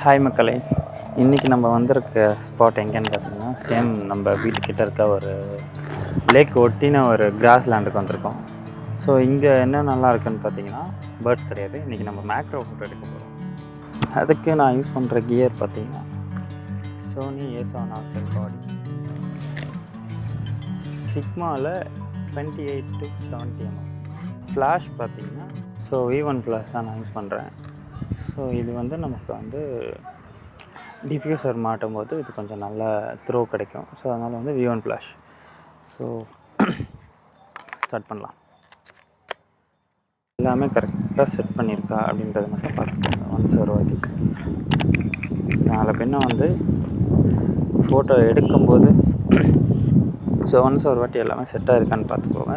Hi மக்களே, இன்றைக்கி நம்ம வந்திருக்க ஸ்பாட் எங்கேன்னு பார்த்தீங்கன்னா சேம் நம்ம வீட்டுக்கிட்ட இருக்க ஒரு லேக் ஒட்டின ஒரு கிராஸ் லேண்டுக்கு வந்திருக்கோம். ஸோ இங்கே என்ன நல்லா இருக்குன்னு பார்த்தீங்கன்னா பேர்ட்ஸ் கிடையாது. இன்றைக்கி நம்ம மேக்ரோ ஃபோட்டோ எடுக்க போகிறோம். அதுக்கு நான் யூஸ் பண்ணுற கியர் பார்த்தீங்கன்னா சோனி A7R பாடி சிக்மாவில் 28 to 70 mm. ஃப்ளாஷ் பார்த்தீங்கன்னா V1 ப்ளஸ் தான் நான் யூஸ் பண்ணுறேன். ஸோ இது நமக்கு டிஃப்யூசர் மாட்டும் போது இது கொஞ்சம் நல்ல த்ரோ கிடைக்கும். ஸோ அதனால் V1 ஃப்ளாஷ். ஸோ ஸ்டார்ட் பண்ணலாம். எல்லாமே கரெக்டாக செட் பண்ணியிருக்கா அப்படின்றத மட்டும் பார்த்துக்கோங்க. ஒன்ஸ் ஒரு வாட்டி நாலு பின்ன ஃபோட்டோ எடுக்கும்போது ஸோ ஒன்ஸ் ஒரு வாட்டி எல்லாமே செட்டாக இருக்கான்னு பார்த்துக்கோங்க.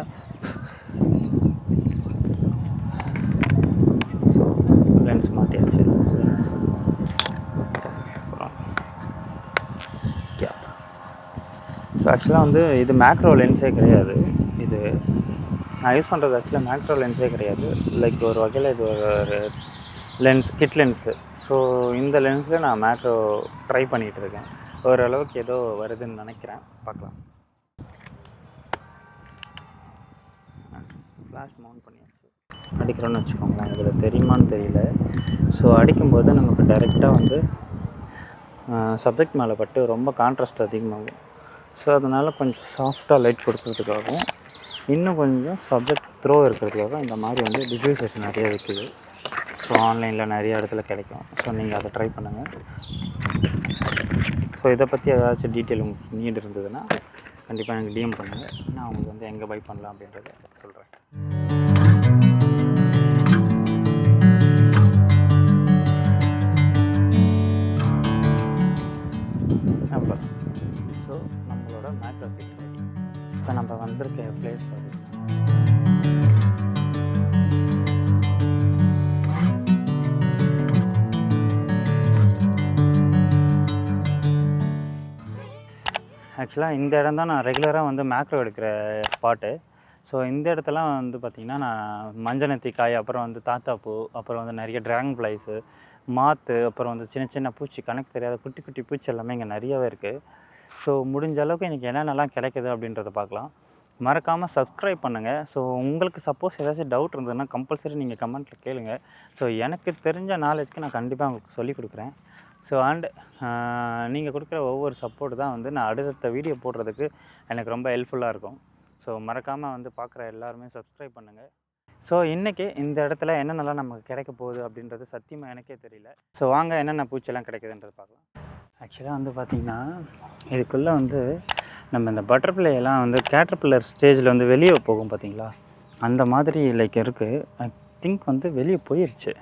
So lens மாட்டியாச்சு. ஸோ ஆக்சுவலாக இது மேக்ரோ லென்ஸே கிடையாது. இது நான் யூஸ் பண்ணுறது ஆக்சுவலாக மேக்ரோ லென்ஸே கிடையாது. லைக் ஒரு வகையில் இது ஒரு லென்ஸ், கிட் லென்ஸு. ஸோ இந்த லென்ஸில் நான் மேக்ரோ ட்ரை பண்ணிகிட்ருக்கேன். ஓரளவுக்கு ஏதோ வருதுன்னு நினைக்கிறேன். பார்க்கலாம். ஃப்ளாஷ் மவுண்ட் பண்ணியாச்சு. அடிக்கிறோன்னு வச்சுக்கோங்களேன். இதில் தெரியுமான்னு தெரியல. ஸோ அடிக்கும்போது நமக்கு டைரெக்டாக சப்ஜெக்ட் மேலே பட்டு ரொம்ப கான்ட்ராஸ்ட் அதிகமாகும். ஸோ அதனால் கொஞ்சம் சாஃப்டாக லைட் கொடுக்குறதுக்காகவும் இன்னும் கொஞ்சம் சப்ஜெக்ட் த்ரோ இருக்கிறதுக்காக இந்த மாதிரி டிஃப்யூசர்ஸ் நிறைய விற்குது. ஸோ ஆன்லைனில் நிறைய இடத்துல கிடைக்கும். ஸோ நீங்கள் அதை ட்ரை பண்ணுங்கள். ஸோ இதை பற்றி ஏதாச்சும் டீட்டெயில் உங்களுக்கு நீட் இருந்ததுன்னா கண்டிப்பாக எனக்கு டிஎம் பண்ணுங்கள். நான் உங்களுக்கு எங்கே பை பண்ணலாம் அப்படின்றத சொல்கிறேன். அவ்வளோ. ஸோ நம்மளோட மேக்ரோ கிட் ரெடி. இப்போ நம்ம வந்திருக்க பிளேஸ் பார்த்தீங்கன்னா ஆக்சுவலாக இந்த இடம் தான் நான் ரெகுலராக மேக்ரோ எடுக்கிற ஸ்பாட்டு. ஸோ இந்த இடத்துலாம் பார்த்திங்கன்னா நான் மஞ்சனத்தி காய், அப்புறம் தாத்தாப்பூ, அப்புறம் நிறைய ட்ராகன் ஃப்ளைஸு, மாற்று, அப்புறம் சின்ன சின்ன பூச்சி, கணக்கு தெரியாத குட்டி குட்டி பூச்சி எல்லாமே இங்கே நிறையவே இருக்குது. ஸோ முடிஞ்ச அளவுக்கு இன்றைக்கி என்னென்னலாம் கிடைக்குது அப்படின்றத பார்க்கலாம். மறக்காமல் சப்ஸ்கிரைப் பண்ணுங்கள். ஸோ உங்களுக்கு சப்போஸ் ஏதாச்சும் டவுட் இருந்ததுன்னா கம்பல்சரி நீங்கள் கமெண்ட்டில் கேளுங்கள். ஸோ எனக்கு தெரிஞ்ச நாலேஜ்க்கு நான் கண்டிப்பாக உங்களுக்கு சொல்லிக் கொடுக்குறேன். ஸோ நீங்கள் கொடுக்குற ஒவ்வொரு சப்போர்ட் தான் நான் அடுத்த வீடியோ போடுறதுக்கு எனக்கு ரொம்ப ஹெல்ப்ஃபுல்லாக இருக்கும். ஸோ மறக்காமல் பார்க்குற எல்லாருமே சப்ஸ்கிரைப் பண்ணுங்கள். ஸோ இன்றைக்கி இந்த இடத்துல என்னென்னலாம் நமக்கு கிடைக்க போகுது அப்படின்றது சத்தியமாக எனக்கே தெரியல. ஸோ வாங்க என்னென்ன பூச்செல்லாம் கிடைக்குதுன்றது பார்க்கலாம். ஆக்சுவலாக பார்த்திங்கன்னா இதுக்குள்ளே நம்ம இந்த பட்டர்ஃப்ளை எல்லாம் கேட்டர்பில்லர் ஸ்டேஜில் வெளியே போகும் பார்த்திங்களா, அந்த மாதிரி லைக் இருக்குது. ஐ திங்க் வெளியே போயிடுச்சு.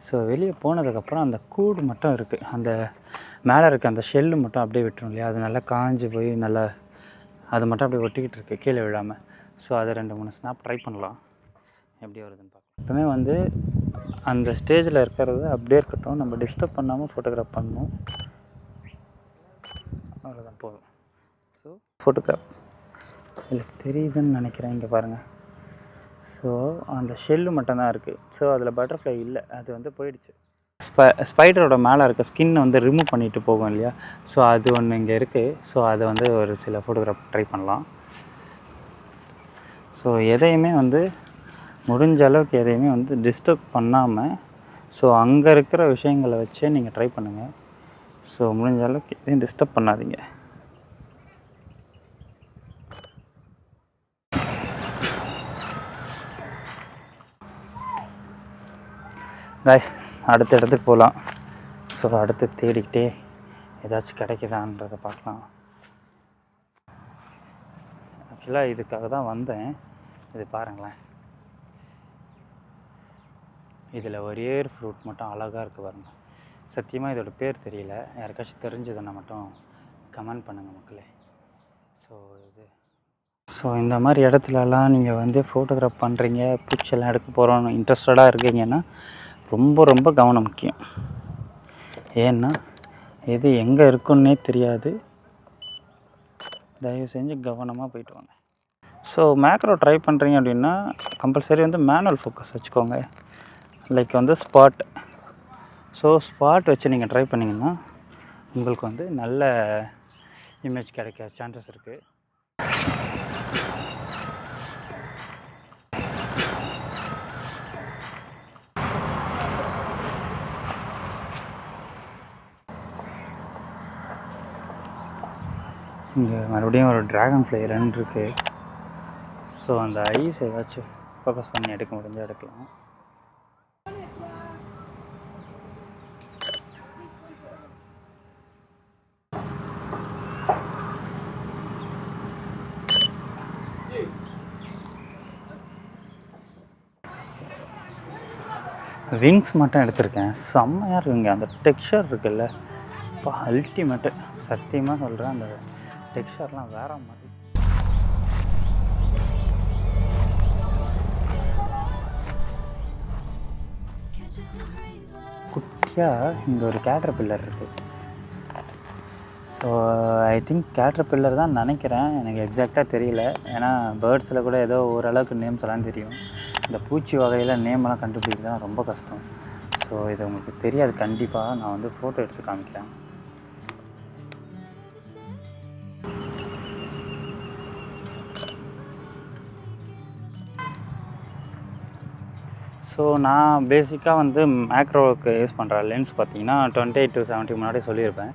ஸோ வெளியே போனதுக்கப்புறம் அந்த கூடு மட்டும் இருக்குது. அந்த மேலே இருக்க அந்த ஷெல்லு மட்டும் அப்படியே விட்டுரும் இல்லையா, அது நல்லா காஞ்சி போய் நல்லா அது மட்டும் அப்படியே ஒட்டிக்கிட்டு இருக்குது கீழே விழாமல். ஸோ அதை 2-3 ஸ்னாப் ட்ரை பண்ணலாம், எப்படி வருதுன்னு பார்க்கலாம். எப்பவுமே அந்த ஸ்டேஜில் இருக்கிறது அப்படியே இருக்கட்டும், நம்ம டிஸ்டர்ப் பண்ணாமல் ஃபோட்டோகிராஃப் பண்ணணும். அவ்வளோதான், போதும். ஸோ ஃபோட்டோகிராஃப் இல்லை தெரியுதுன்னு நினைக்கிறேன். இங்கே பாருங்கள். ஸோ அந்த ஷெல்லு மட்டும்தான் இருக்குது. ஸோ அதில் பட்டர்ஃப்ளை இல்லை, அது போயிடுச்சு. ஸ்பைடரோட மேலே இருக்க ஸ்கின் ரிமூவ் பண்ணிவிட்டு போகும் இல்லையா, ஸோ அது ஒன்று இங்கே இருக்குது. ஸோ அதை ஒரு சில ஃபோட்டோகிராஃப் ட்ரை பண்ணலாம். ஸோ எதையுமே முடிஞ்ச அளவுக்கு எதையுமே டிஸ்டர்ப் பண்ணாமல், ஸோ அங்கே இருக்கிற விஷயங்களை வச்சே நீங்கள் ட்ரை பண்ணுங்கள். ஸோ முடிஞ்ச அளவுக்கு எதையும் டிஸ்டர்ப் பண்ணாதீங்க. கைஸ், அடுத்த இடத்துக்கு போகலாம். ஸோ அடுத்து தேடிக்கிட்டே ஏதாச்சும் கிடைக்குதான்றதை பார்க்கலாம். ஆக்சுவலாக இதுக்காக தான் வந்தேன். இது பாருங்களேன், இதில் ஒரே ஒரு ஃப்ரூட் மட்டும் அழகாக இருக்குது பாருங்கள். சத்தியமாக இதோட பேர் தெரியல. யாருக்காச்சும் தெரிஞ்சதுன்னா மட்டும் கமெண்ட் பண்ணுங்கள் மக்களே. ஸோ இந்த மாதிரி இடத்துலலாம் நீங்கள் ஃபோட்டோகிராஃப் பண்ணுறீங்க, பூச்செல்லாம் எடுக்க போகிறோன்னு இன்ட்ரெஸ்டடாக இருக்கீங்கன்னா ரொம்ப ரொம்ப கவனம் முக்கியம். ஏன்னா இது எங்கே இருக்குன்னே தெரியாது. தயவு செஞ்சு கவனமாக போயிட்டு வாங்க. ஸோ மேக்ரோ ட்ரை பண்ணுறீங்க அப்படின்னா கம்பல்சரி மேனுவல் ஃபோக்கஸ் வச்சுக்கோங்க. லைக் ஸ்பாட் ஸோ ஸ்பாட் வச்சு நீங்கள் ட்ரை பண்ணிங்கன்னா உங்களுக்கு வந்து நல்ல இமேஜ் கிடைக்க சான்சஸ் இருக்குது. இங்கே மறுபடியும் ஒரு ட்ராகன் ஃப்ளை 2 இருக்குது. ஸோ அந்த ஐஸ் ஏதாச்சும் ஃபோக்கஸ் பண்ணி எடுக்க முடிஞ்சால் எடுக்கலாம். விங்ஸ் மட்டும் எடுத்திருக்கேன். செம்மையாக இருக்குங்க. அந்த டெக்ஸ்சர் இருக்குல்ல, இப்போ அல்டிமேட்டு. சத்தியமாக சொல்கிறேன், அந்த டெக்ஸ்சர்லாம் வேறு மாதிரி. குட்டியாக இங்கே ஒரு கேட்டர்பில்லர் இருக்குது. ஸோ ஐ திங்க் கேட்டர்பில்லர் தான் நினைக்கிறேன், எனக்கு எக்ஸாக்டாக தெரியல. ஏன்னா பேர்ட்ஸில் கூட ஏதோ ஓரளவுக்கு நேம்ஸ் எல்லாம் தெரியும். இந்த பூச்சி வகையில் நேமெல்லாம் கண்டுபிடிக்கிறது ரொம்ப கஷ்டம். ஸோ இது உங்களுக்கு தெரியாது கண்டிப்பாக. நான் வந்து ஃபோட்டோ எடுத்து காமிக்கிறேன். ஸோ நான் பேசிக்காக வந்து மேக்ரோவுக்கு யூஸ் பண்ணுற லென்ஸ் பார்த்தீங்கன்னா 28-70 முன்னாடி சொல்லியிருப்பேன்.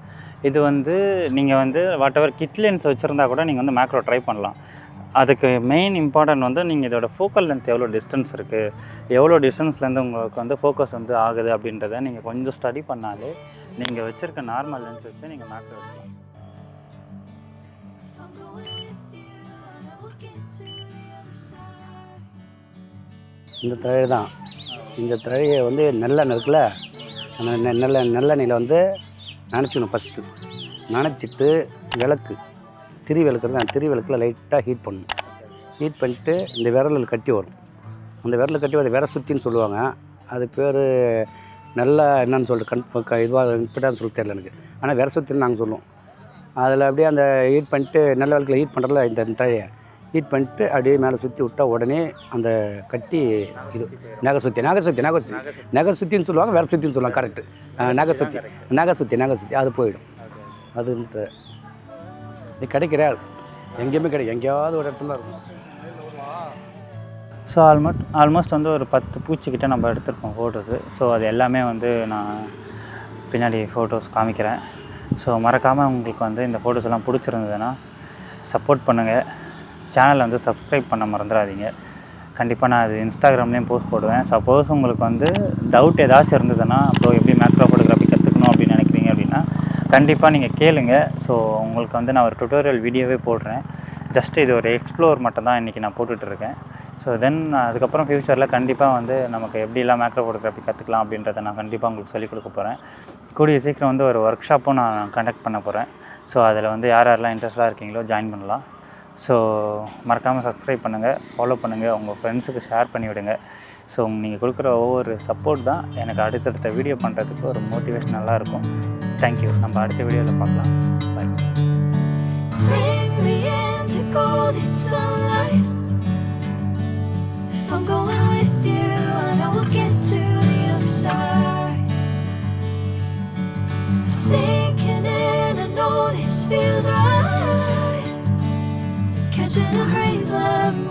இது வந்து நீங்கள் வந்து வாட் எவர் கிட் லென்ஸ் வச்சுருந்தா கூட நீங்கள் வந்து மேக்ரோ ட்ரை பண்ணலாம். அதுக்கு மெயின் இம்பார்ட்டன்ட் வந்து நீங்கள் இதோட ஃபோக்கல் லென்த் எவ்வளோ டிஸ்டன்ஸ் இருக்குது, எவ்வளோ டிஸ்டன்ஸ்லேருந்து உங்களுக்கு வந்து ஃபோக்கஸ் வந்து ஆகுது அப்படின்றத நீங்கள் கொஞ்சம் ஸ்டடி பண்ணாலே நீங்கள் வச்சுருக்க நார்மல் லென்ஸ் வச்சு நீங்கள் மேக்ரோ எடுக்கலாம். இந்த தழை தான். இந்த தழையை வந்து நல்லெண்ணெய் இருக்குல்ல, அந்த நல்லெண்ணெயில் வந்து நனைச்சிக்கணும். ஃபஸ்ட்டு நனைச்சிட்டு விளக்கு திரி விளக்குறது, அந்த திரி விளக்கில் லைட்டாக ஹீட் பண்ணணும். ஹீட் பண்ணிட்டு இந்த விரலில் கட்டி வரும். அந்த விரலில் கட்டி வர விர சுத்தின்னு சொல்லுவாங்க. அது பேர் நல்லா என்னன்னு சொல்லிட்டு இதுவாக ஃபிட்டாக சொல்ல தெரியல எனக்கு. ஆனால் விர சுத்தின்னு நாங்கள் சொல்லுவோம். அதில் அப்படியே அந்த ஹீட் பண்ணிட்டு நல்ல விளக்கில் ஹீட் பண்ணுறல இந்த தழையை ஹீட் பண்ணிட்டு அப்படியே மேலே சுற்றி விட்டால் உடனே அந்த கட்டி இது நகை சுத்தின்னு சொல்லுவாங்க, வேறு சுத்தின்னு சொல்லுவாங்க. கரெக்டு, நகை சுற்றி அது போயிடும். அதுன்ட்டு இது கிடைக்கிறார் எங்கேயுமே கிடைக்கும், எங்கேயாவது ஒரு இடத்துல இருக்கும். ஸோ ஆல்மோஸ்ட் வந்து ஒரு 10 பூச்சிக்கிட்ட நம்ம எடுத்துருப்போம் ஃபோட்டோஸு. ஸோ அது எல்லாமே வந்து நான் பின்னாடி ஃபோட்டோஸ் காமிக்கிறேன். ஸோ மறக்காமல் உங்களுக்கு வந்து இந்த ஃபோட்டோஸ் எல்லாம் பிடிச்சிருந்ததுன்னா சப்போர்ட் பண்ணுங்கள். சேனலை வந்து சப்ஸ்கிரைப் பண்ண மறந்துடாதீங்க. கண்டிப்பாக நான் அது இன்ஸ்டாகிராம்லேயும் போஸ்ட் போடுவேன். சப்போஸ் உங்களுக்கு வந்து டவுட் ஏதாச்சும் இருந்ததுன்னா, அப்புறம் எப்படி மேக்ரோ ஃபோட்டோகிராஃபி கற்றுக்கணும் அப்படின்னு நினைக்கிறீங்க அப்படின்னா கண்டிப்பாக நீங்கள் கேளுங்க. ஸோ உங்களுக்கு வந்து நான் ஒரு டுட்டோரியல் வீடியோவே போடுறேன். ஜஸ்ட் இது ஒரு எக்ஸ்ப்ளோர் மட்டும் தான் இன்றைக்கி நான் போட்டுட்ருக்கேன். ஸோ தென் அதுக்கப்புறம் ஃப்யூச்சரில் கண்டிப்பாக வந்து நமக்கு எப்படிலாம் மேக்ரோ ஃபோட்டோகிராஃபி கற்றுக்கலாம் அப்படின்றத நான் கண்டிப்பாக உங்களுக்கு சொல்லிக் கொடுக்க போகிறேன். கூடிய சீக்கிரம் வந்து ஒரு ஒர்க் ஷாப்பும் நான் கண்டக்ட் பண்ண போகிறேன். ஸோ அதில் வந்து யாரெல்லாம் இன்ட்ரெஸ்டாக இருக்கீங்களோ ஜாயின் பண்ணலாம். ஸோ மறக்காமல் சப்ஸ்கிரைப் பண்ணுங்கள், ஃபாலோ பண்ணுங்கள், உங்கள் ஃப்ரெண்ட்ஸுக்கு ஷேர் பண்ணிவிடுங்க. ஸோ நீங்கள் கொடுக்குற ஒவ்வொரு சப்போர்ட் தான் எனக்கு அடுத்தடுத்த வீடியோ பண்ணுறதுக்கு ஒரு மோட்டிவேஷனலாக இருக்கும். தேங்க்யூ. நம்ம அடுத்த வீடியோவில் பார்க்கலாம். பாய். Catching a crazy love.